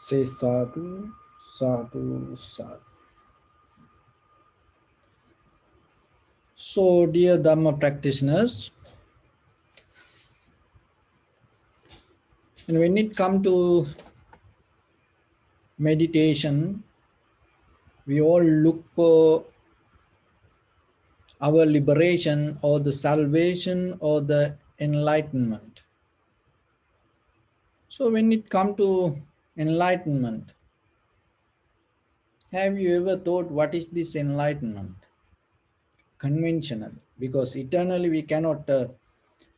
Say sadhu, sadhu, sadhu. So, dear Dhamma practitioners, and when it comes to meditation, we all look for our liberation or the salvation or the enlightenment. So, when it comes to enlightenment, have you ever thought what is this enlightenment? Conventional, because eternally we cannot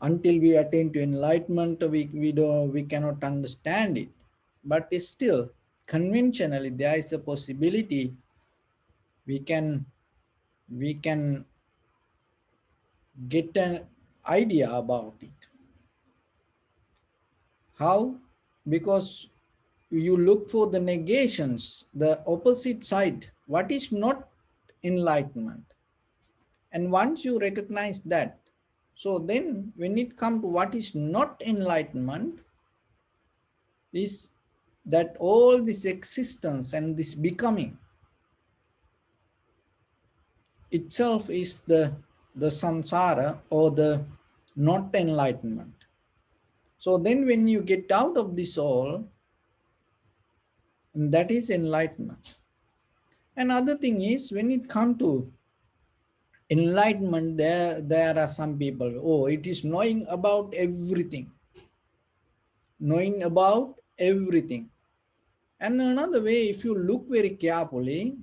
until we attain to enlightenment we cannot understand it, but still conventionally there is a possibility we can get an idea about it. How? Because you look for the negations, the opposite side, what is not enlightenment, and once you recognize that, so then when it comes to what is not enlightenment, is that all this existence and this becoming itself is the samsara or the not enlightenment. So then when you get out of this all, that is enlightenment. Another thing is when it comes to enlightenment, there are some people, oh, it is knowing about everything, knowing about everything. And another way, if you look very carefully,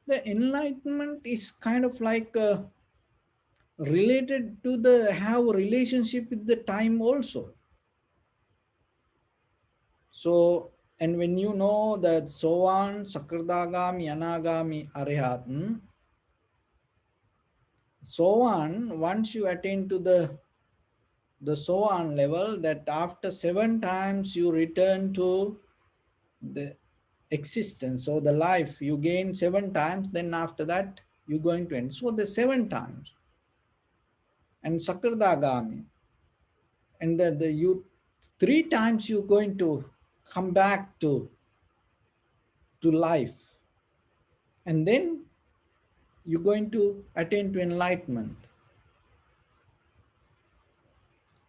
the enlightenment is kind of like related to the have a relationship with the time also. So, and when you know that Sovan, Sakradagami, Anagami, Arihat, Sovan, once you attain to the Sovan level, that after 7 times you return to the existence or the life, you gain 7 times, then after that you're going to end. So the 7 times. And Sakradagami, and the you 3 times you're going to come back to life, and then you're going to attain to enlightenment.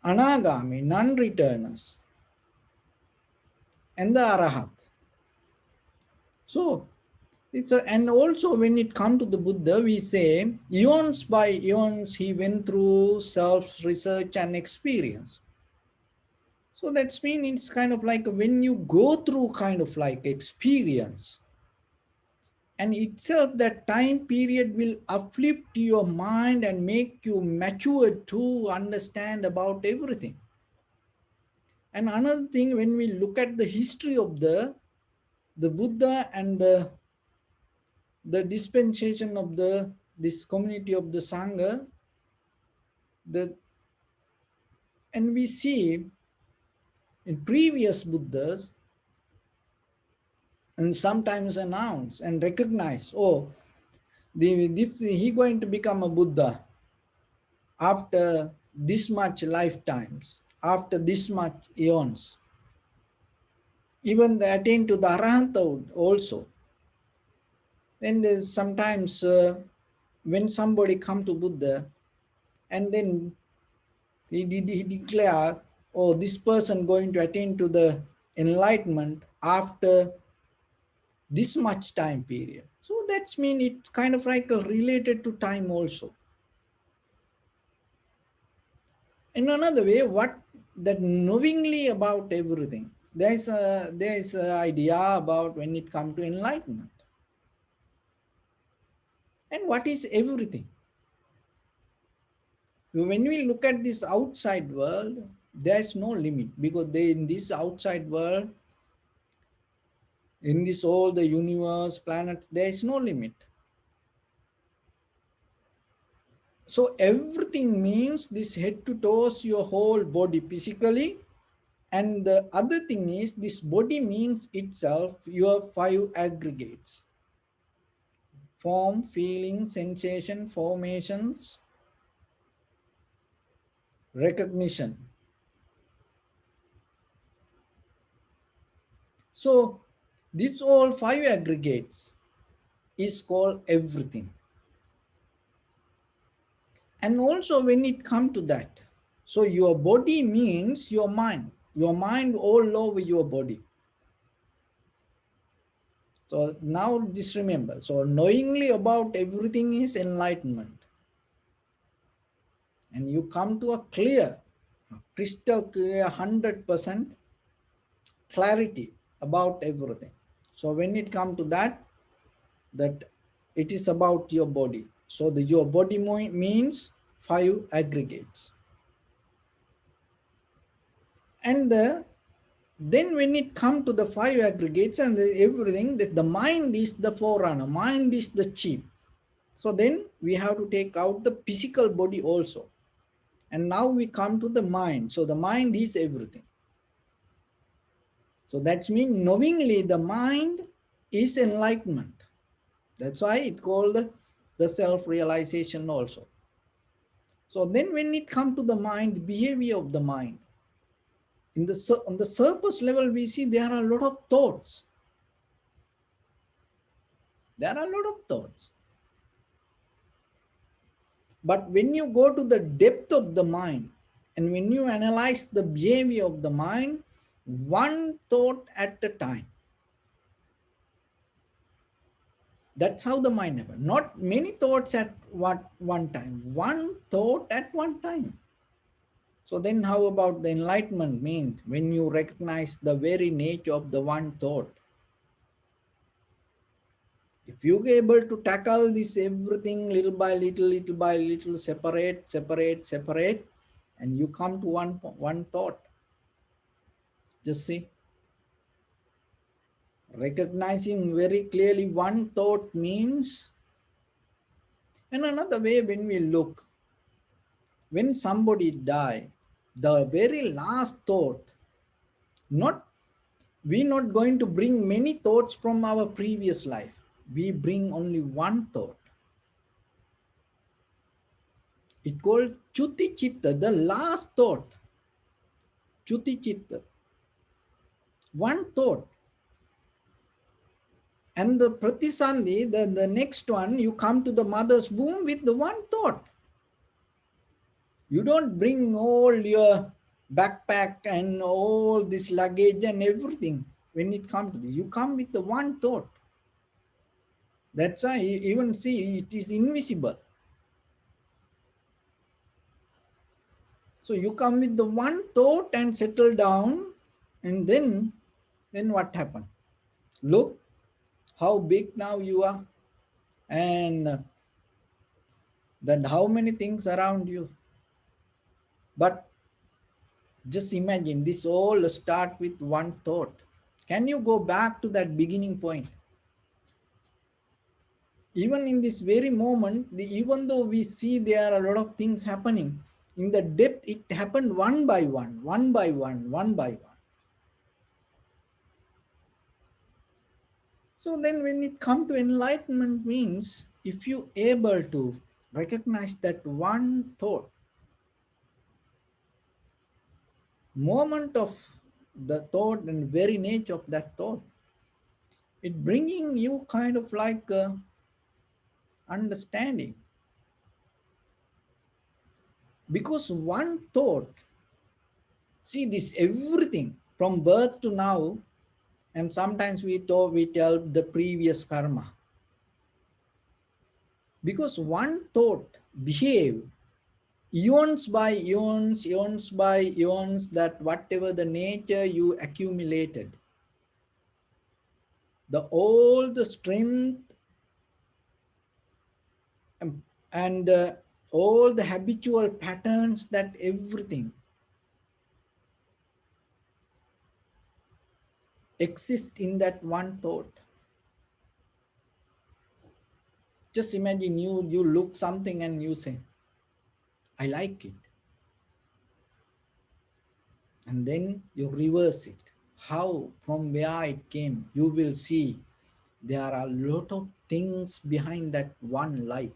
Anagami, non-returners, and the Arahat. So it's and also when it comes to the Buddha, we say eons by eons he went through self-research and experience. So that's mean it's kind of like when you go through kind of like experience, and itself that time period will uplift your mind and make you mature to understand about everything. And another thing, when we look at the history of the Buddha and the dispensation of this community of the Sangha, the and we see in previous Buddhas and sometimes announce and recognize, oh, he going to become a Buddha after this much lifetimes, after this much eons. Even they attain to the Arahanta also. And sometimes when somebody come to Buddha and then he declare, oh, this person going to attain to the enlightenment after this much time period. So that's mean it's kind of like related to time also. In another way, what that knowingly about everything, there's a idea about when it comes to enlightenment. And what is everything? When we look at this outside world, there's no limit, because in this outside world, in this all the universe, planets, there is no limit. So everything means this head to toes, your whole body physically. And the other thing is this body means itself your 5 aggregates: form, feeling, sensation, formations, recognition. So this all five aggregates is called everything. And also when it come to that, so your body means your mind all over your body. So now just remember, so knowingly about everything is enlightenment. And you come to a clear, crystal clear, 100% clarity about everything. So when it come to that, that it is about your body. So your body means five aggregates. And then when it come to the five aggregates and everything, that the mind is the forerunner, mind is the chief. So then we have to take out the physical body also. And now we come to the mind. So the mind is everything. So that means knowingly the mind is enlightenment. That's why it called the self-realization also. So then when it comes to the mind, behavior of the mind, on the surface level, we see there are a lot of thoughts. There are a lot of thoughts. But when you go to the depth of the mind, and when you analyze the behavior of the mind, one thought at a time. That's how the mind happens. Not many thoughts at one time. One thought at one time. So then how about the enlightenment means when you recognize the very nature of the one thought? If you are able to tackle this everything little by little, separate, and you come to one thought, just see, recognizing very clearly one thought means, and another way when we look, when somebody die, the very last thought, not we not going to bring many thoughts from our previous life. We bring only one thought. It called Chuti Chitta, the last thought. Chuti Chitta. One thought. And the Pratisandhi, the next one, you come to the mother's womb with the one thought. You don't bring all your backpack and all this luggage and everything when it comes to this. You come with the one thought. That's why you even see it is invisible. So you come with the one thought and settle down, and then what happened? Look how big now you are, and then how many things around you. But just imagine this all start with one thought. Can you go back to that beginning point? Even in this very moment, even though we see there are a lot of things happening, in the depth it happened one by one, one by one, one by one. So then when it comes to enlightenment means, if you able to recognize that one thought, moment of the thought and very nature of that thought, it bringing you kind of like understanding. Because one thought, see this everything from birth to now, and sometimes we tell the previous karma. Because one thought behave eons by eons, eons by eons, that whatever the nature you accumulated, all the strength and all the habitual patterns, that everything exist in that one thought. Just imagine you look something and you say, I like it. And then you reverse it. How, from where it came, you will see there are a lot of things behind that one like.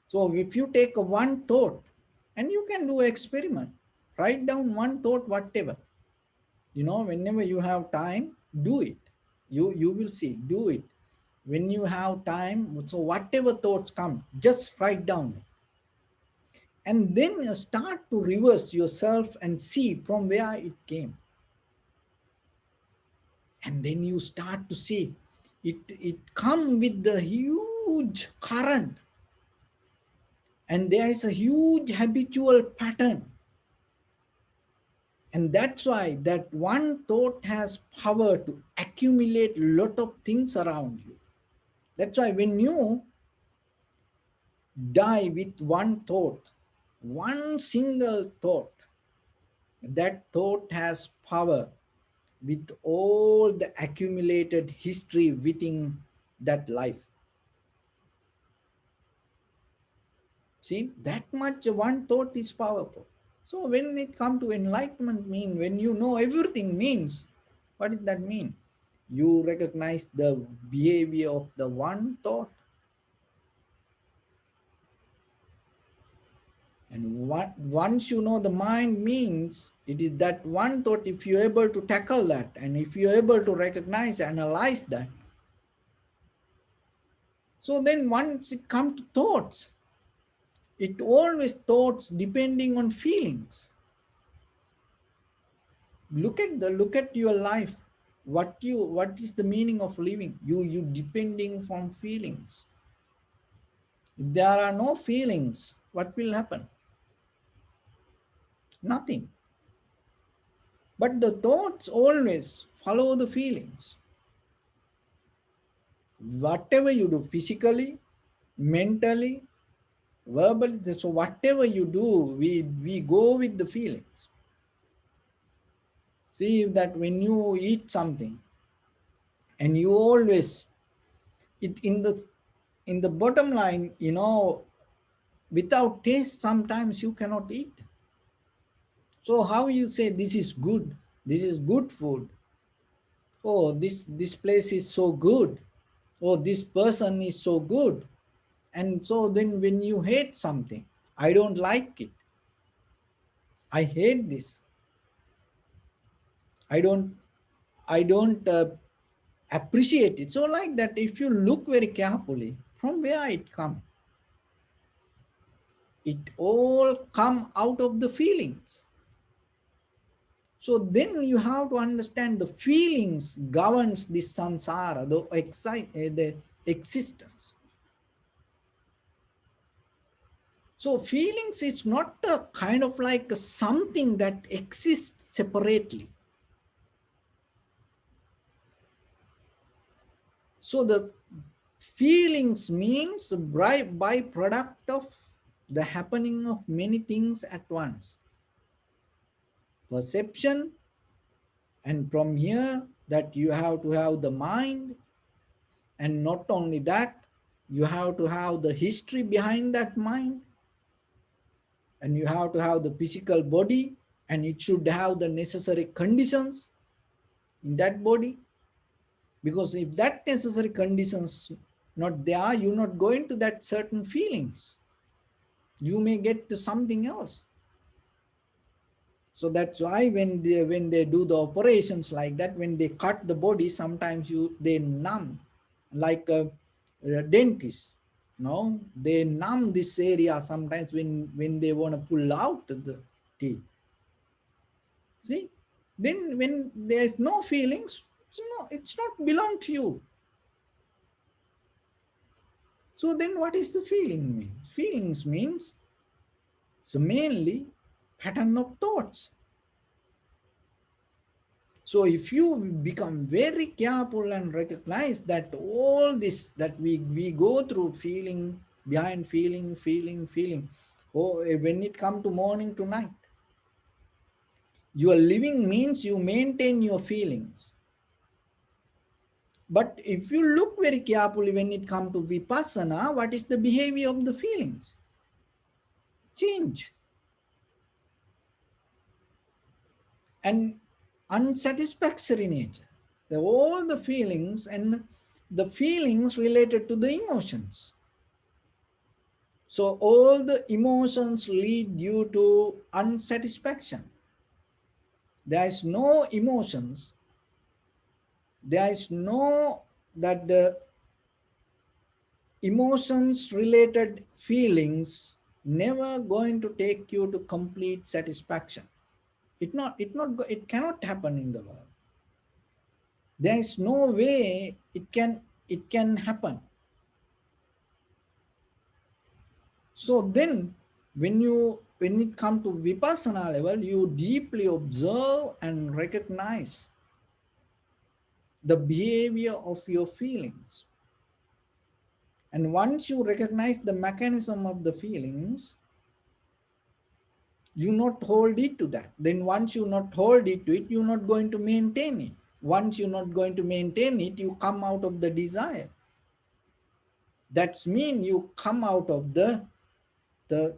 So if you take one thought, and you can do experiment, write down one thought, whatever. Whenever you have time, do it. You will see, do it. When you have time, so whatever thoughts come, just write down. And then you start to reverse yourself and see from where it came. And then you start to see it come with the huge current, and there is a huge habitual pattern. And that's why that one thought has power to accumulate a lot of things around you. That's why when you die with one thought, one single thought, that thought has power with all the accumulated history within that life. See, that much one thought is powerful. So when it comes to enlightenment, when you know everything means, what does that mean? You recognize the behavior of the one thought. And once you know the mind means, it is that one thought. If you're able to tackle that, and if you're able to recognize, analyze that, so then once it comes to thoughts, it always thoughts depending on feelings. Look at your life. What is the meaning of living? You depending from feelings. If there are no feelings, what will happen? Nothing. But the thoughts always follow the feelings. Whatever you do, physically, mentally, verbally, so whatever you do, we go with the feelings. See that when you eat something, and you always, it in the bottom line, without taste sometimes you cannot eat. So how you say this is good, this is good food, oh this place is so good, oh this person is so good. And so then when you hate something, I don't like it, I hate this, I don't appreciate it. So like that, if you look very carefully from where it come, it all come out of the feelings. So then you have to understand the feelings governs this samsara, the existence. So feelings is not a kind of like something that exists separately. So the feelings means byproduct of the happening of many things at once. Perception, and from here that you have to have the mind, and not only that, you have to have the history behind that mind, and you have to have the physical body, and it should have the necessary conditions in that body. Because if that necessary conditions not there, you're not going to that certain feelings, you may get to something else. So that's why when they do the operations like that, when they cut the body, sometimes they numb, like a dentist. No, they numb this area sometimes when they want to pull out the teeth. See, then when there's no feelings, it's not belong to you. So then what is the feeling mean? Feelings means it's mainly pattern of thoughts. So if you become very careful and recognize that all this that we go through, feeling behind feeling, oh, when it come to morning to night, your living means you maintain your feelings. But if you look very carefully when it come to vipassana, what is the behavior of the feelings? Change. And unsatisfactory nature. All the feelings and the feelings related to the emotions. So all the emotions lead you to unsatisfaction. There is no emotions. There is no that the emotions related feelings never going to take you to complete satisfaction. It cannot happen in the world. There is no way it can happen. So then when it comes to vipassana level, you deeply observe and recognize the behavior of your feelings. And once you recognize the mechanism of the feelings, you not hold it to that. Then once you not hold it to it, you're not going to maintain it. Once you're not going to maintain it, you come out of the desire. That's mean you come out of the the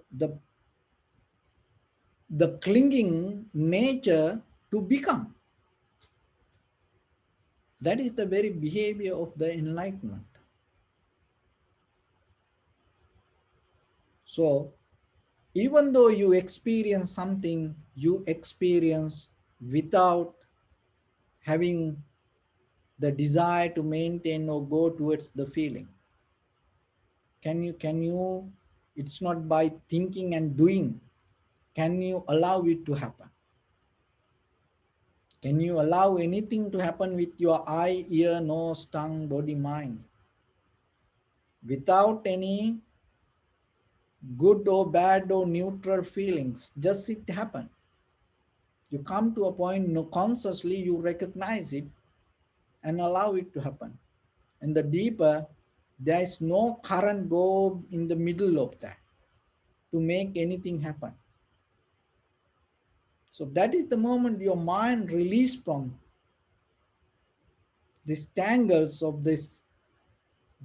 the clinging nature to become. That is the very behavior of the enlightenment. So even though you experience something, you experience without having the desire to maintain or go towards the feeling. Can you it's not by thinking and doing. Can you allow it to happen? Can you allow anything to happen with your eye, ear, nose, tongue, body, mind without any good or bad or neutral feelings? Just it happen. You come to a point, no, consciously you recognize it and allow it to happen. And the deeper, there is no current go in the middle of that to make anything happen. So that is the moment your mind release from these tangles of this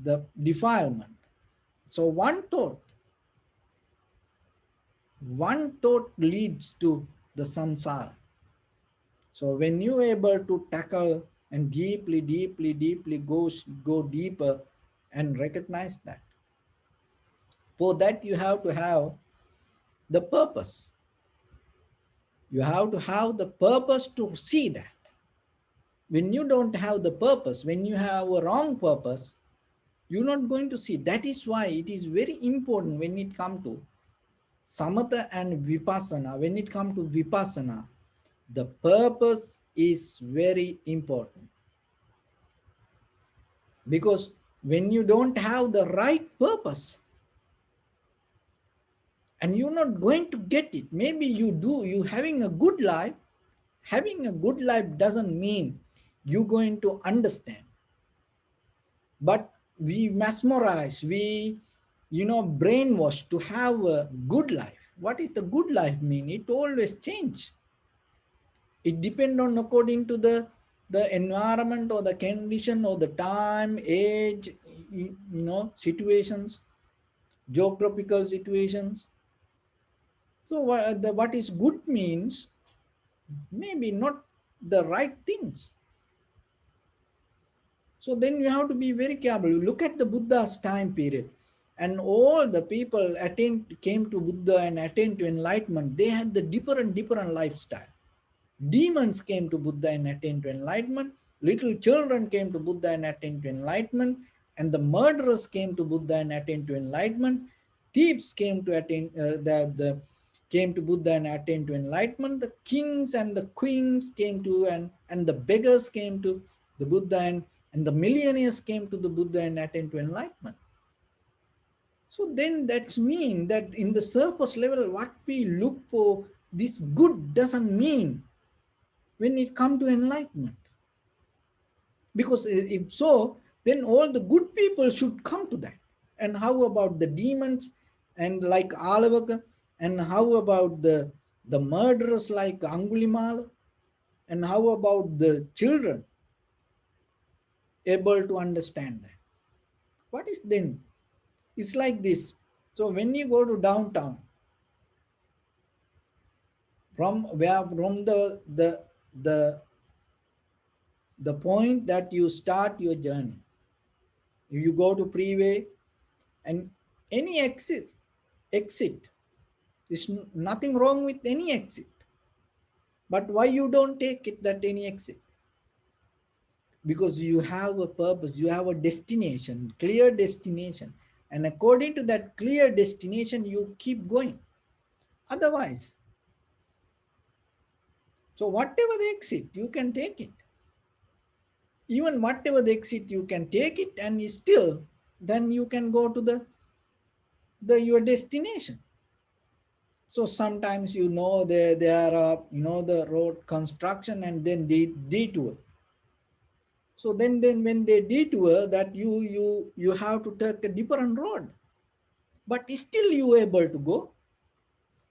the defilement. So one thought leads to the samsara. So when you able to tackle and deeply go deeper and recognize that, for that you have to have the purpose. You have to have the purpose to see that. When you don't have the purpose, when you have a wrong purpose, you're not going to see. That is why it is very important when it comes to samatha and vipassana. When it comes to vipassana, the purpose is very important. Because when you don't have the right purpose, and you're not going to get it, maybe you having a good life. Having a good life doesn't mean you're going to understand. But we mesmerize, we brainwash to have a good life. What is the good life mean? It always change. It depend on according to the environment or the condition or the time, age, situations, geographical situations. So what is good means maybe not the right things. So then you have to be very careful. You look at the Buddha's time period, and all the people came to Buddha and attained to enlightenment. They had the different lifestyle. Demons came to Buddha and attained to enlightenment. Little children came to Buddha and attained to enlightenment. And the murderers came to Buddha and attained to enlightenment. Thieves came to attain came to Buddha and attained to enlightenment. The kings and the queens came to and the beggars came to the Buddha and the millionaires came to the Buddha and attained to enlightenment. So then that's mean that in the surface level, what we look for, this good doesn't mean when it come to enlightenment. Because if so, then all the good people should come to that. And how about the demons and like Alavaka? And how about the murderers like Angulimala? And how about the children able to understand that? What is then? It's like this. So when you go to downtown, from the point that you start your journey, you go to freeway and any exit, there's nothing wrong with any exit. But why you don't take it that any exit? Because you have a purpose, you have a destination, clear destination, and according to that clear destination you keep going. Otherwise, so whatever the exit you can take it, even whatever the exit you can take it, and still then you can go to the your destination. So sometimes there are the road construction and then detour. So then when they detour, that you have to take a different road, but still you able to go.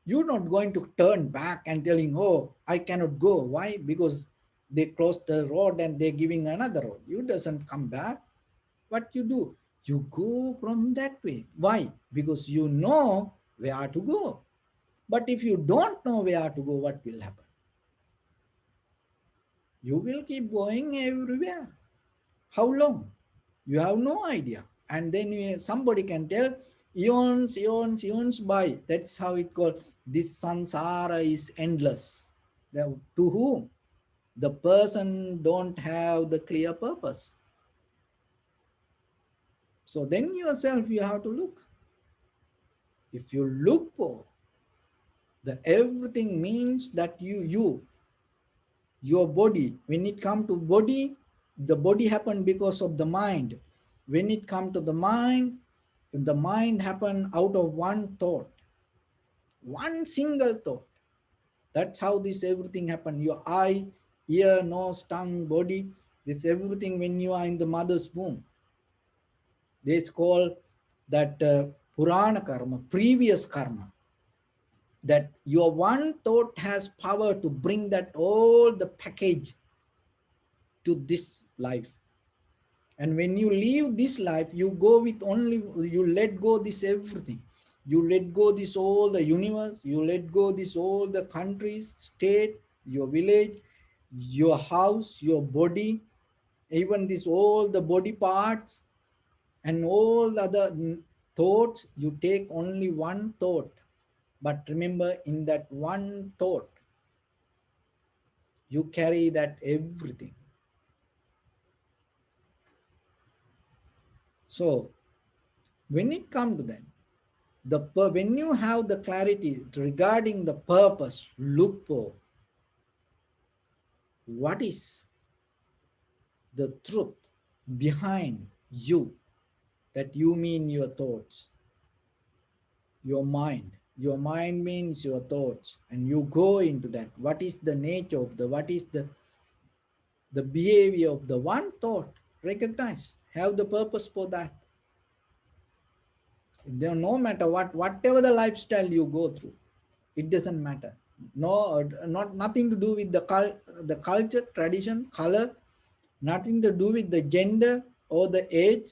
You're not going to turn back and telling, oh, I cannot go. Why? Because they closed the road and they're giving another road. You doesn't come back. What you do? You go from that way. Why? Because you know where to go. But if you don't know where to go, what will happen? You will keep going everywhere. How long? You have no idea. And then somebody can tell, eons by. That's how it called. This samsara is endless. To whom? The person don't have the clear purpose. So then yourself you have to look. If you look for the everything means that your body, when it come to body, the body happen because of the mind. When it come to the mind happen out of one thought, one single thought. That's how this everything happen. Your eye, ear, nose, tongue, body, this everything when you are in the mother's womb. It's called that purana karma, previous karma. That your one thought has power to bring that all the package to this life. And when you leave this life, you go with only, you let go this everything. You let go this all the universe, you let go this all the countries, state, your village, your house, your body, even this all the body parts and all the other thoughts. You take only one thought. But remember, in that one thought, you carry that everything. So when it comes to that, when you have the clarity regarding the purpose, look for what is the truth behind you, that you mean your thoughts, your mind. Your mind means your thoughts, and you go into that. What is the nature of what is the behavior of the one thought? Recognize, have the purpose for that. No matter whatever the lifestyle you go through, it doesn't matter. No, not nothing to do with the culture, tradition, color, nothing to do with the gender or the age,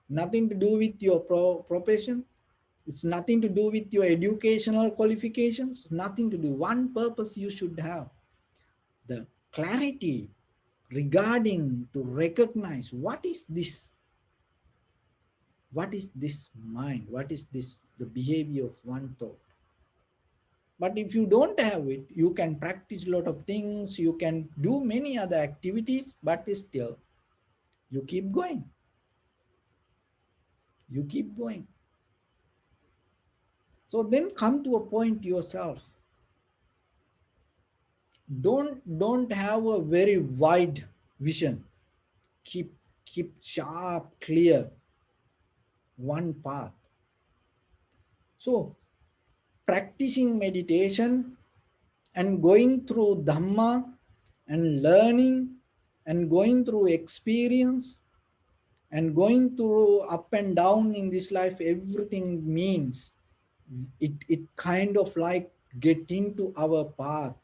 nothing to do with your profession. It's nothing to do with your educational qualifications, nothing to do. One purpose you should have, the clarity regarding to recognize what is this, what is this mind, what is this, the behavior of one thought. But if you don't have it, you can practice a lot of things, you can do many other activities, but still you keep going. You keep going. So then come to a point yourself. Don't have a very wide vision. Keep sharp, clear, one path. So practicing meditation and going through Dhamma and learning and going through experience and going through up and down in this life, everything means it kind of like get into our path,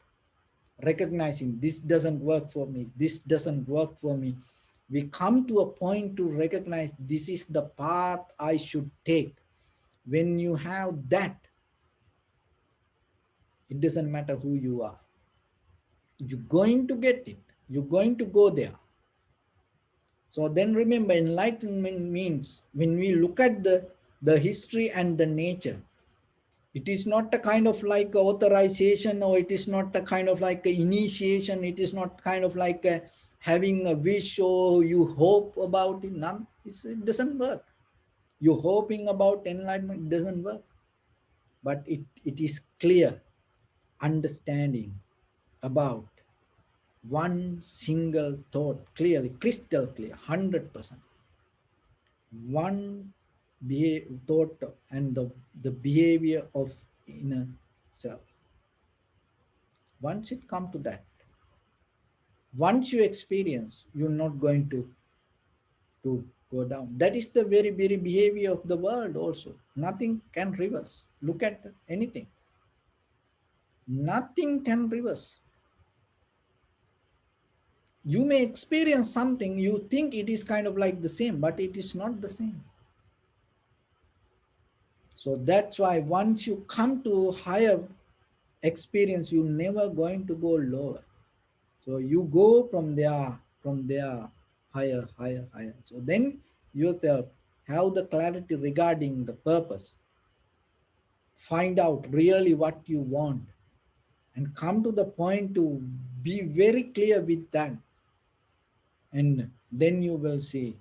recognizing this doesn't work for me, this doesn't work for me. We come to a point to recognize this is the path I should take. When you have that, it doesn't matter who you are. You're going to get it. You're going to go there. So then remember, enlightenment means when we look at the history and the nature, It is not a kind of like authorization, or it is not a kind of like a initiation. It is not kind of like having a wish or you hope about it. None. It doesn't work. You're hoping about enlightenment, it doesn't work. But it is clear understanding about one single thought, clearly, crystal clear, 100%. One thought and the behavior of inner self. Once it come to that, once you experience, you're not going to go down. That is the very, very behavior of the world also. Nothing can reverse. Look at anything. Nothing can reverse. You may experience something, you think it is kind of like the same, but it is not the same. So that's why once you come to higher experience, you're never going to go lower. So you go from there, higher, higher, higher. So then yourself have the clarity regarding the purpose. Find out really what you want and come to the point to be very clear with that. And then you will see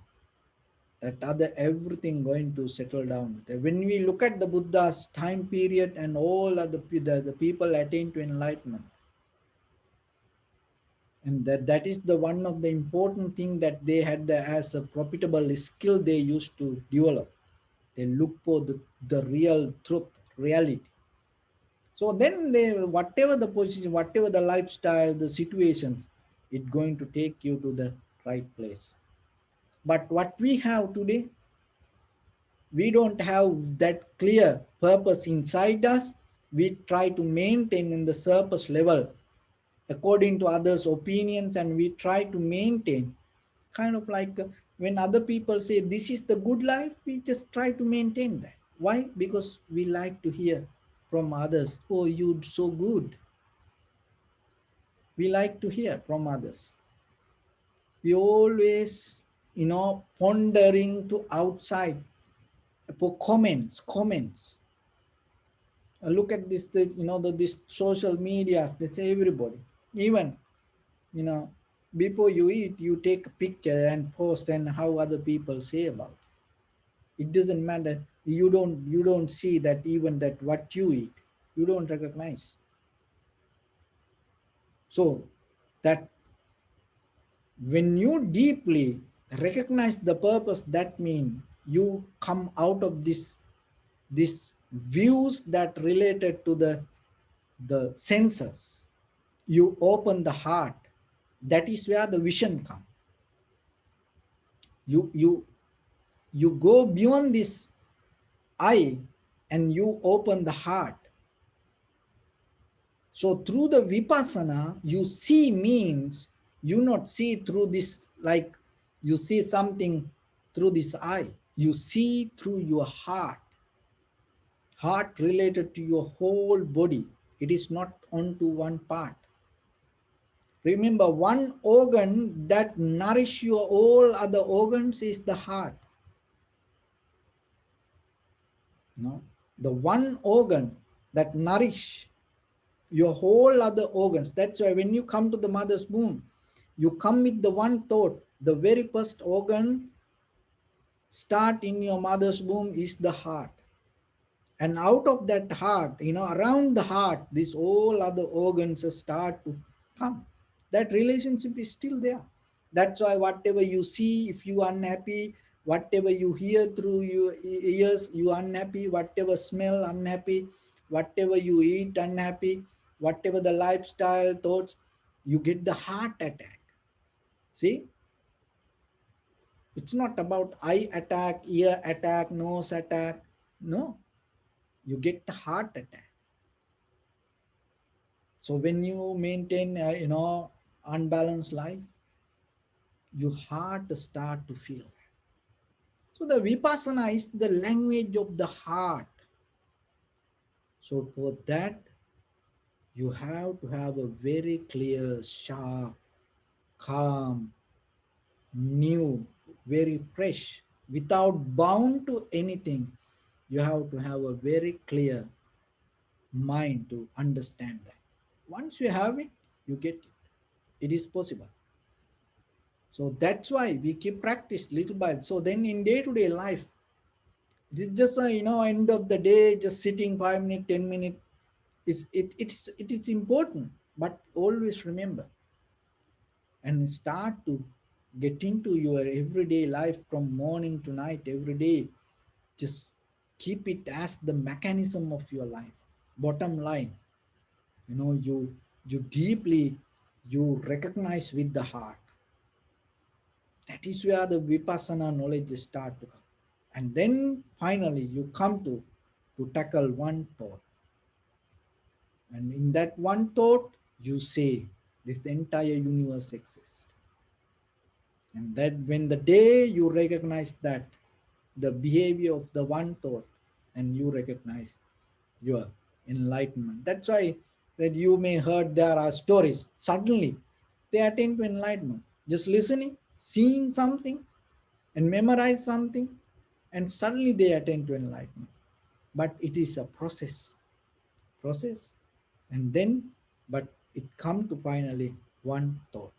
that other everything going to settle down. When we look at the Buddha's time period and all other the people attain to enlightenment, and that is the one of the important thing that they had as a profitable skill they used to develop. They look for the real truth, reality. So then they, whatever the position, whatever the lifestyle, the situations, it's going to take you to the right place. But what we have today, we don't have that clear purpose inside us. We try to maintain in the surface level according to others' opinions, and we try to maintain kind of like when other people say this is the good life, we just try to maintain that. Why? Because we like to hear from others, oh, you so good. We like to hear from others. We always, pondering to outside for comments. Look at this, this social medias, that's everybody. Even, you know, before you eat, you take a picture and post and how other people say about it. It doesn't matter. You don't see that even that what you eat, you don't recognize. So that when you deeply recognize the purpose, that means you come out of this views that related to the senses. You open the heart. That is where the vision comes. You go beyond this eye and you open the heart. So through the vipassana, you see means you not see through this like you see something through this eye. You see through your heart. Heart related to your whole body. It is not onto one part. Remember, one organ that nourish your all other organs is the heart. No? The one organ that nourish your whole other organs. That's why when you come to the mother's womb, you come with the one thought. The very first organ start in your mother's womb is the heart. And out of that heart, around the heart, these all other organs start to come. That relationship is still there. That's why whatever you see, if you are unhappy, whatever you hear through your ears, you are unhappy, whatever smell, unhappy, whatever you eat, unhappy, whatever the lifestyle, thoughts, you get the heart attack. See? It's not about eye attack, ear attack, nose attack. No, you get the heart attack. So when you maintain, unbalanced life, your heart start to feel. So the vipassana is the language of the heart. So for that, you have to have a very clear, sharp, calm, new, very fresh, without bound to anything. You have to have a very clear mind to understand that. Once you have it, you get it. It is possible. So that's why we keep practice little by little. So then in day-to-day life, this is just a, end of the day, just sitting 5 minutes, 10 minutes. It is important, but always remember and start to get into your everyday life from morning to night every day. Just keep it as the mechanism of your life. Bottom line, you deeply you recognize with the heart. That is where the vipassana knowledge start to come. And then finally you come to tackle one thought. And in that one thought, you say this entire universe exists. And that when the day you recognize that the behavior of the one thought, and you recognize your enlightenment. That's why that you may heard there are stories. Suddenly they attain to enlightenment. Just listening, seeing something, and memorize something, and suddenly they attain to enlightenment. But it is a process, and then but it come to finally one thought.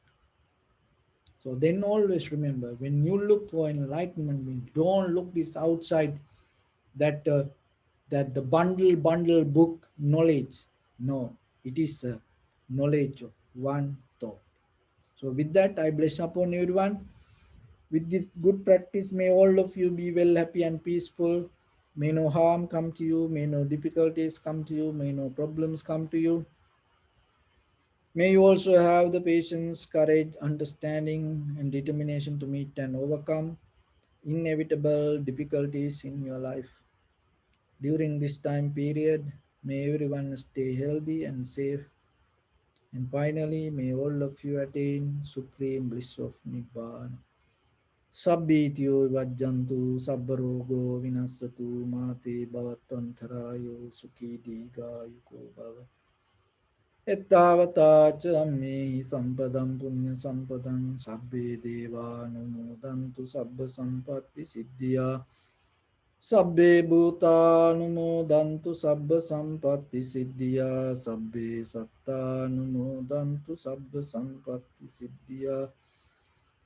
So then always remember, when you look for enlightenment, don't look this outside that that the bundle book knowledge. No, it is a knowledge of one thought. So with that, I bless upon everyone. With this good practice, may all of you be well, happy, and peaceful. May no harm come to you. May no difficulties come to you. May no problems come to you. May you also have the patience, courage, understanding, and determination to meet and overcome inevitable difficulties in your life. During this time period, may everyone stay healthy and safe. And finally, may all of you attain supreme bliss of Nibbana. Sabbityo vajjantu sabbarogo vinasatu mate bhavatvantarayo sukhi digayuko bhava. Ettavata cha me sampadam punya sampadam sabbe deva numodantu sabba sampatti siddhya. Sabbe bhutanumodantu sabba sampatti siddhya. Sabbe sattanumodantu sabba sampatti siddhya.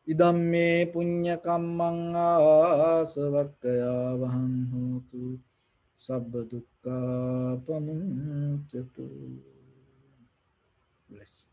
Idam me punya kammang asavakkaya vaham hotu sabba dukkha pamuncatu. Bless.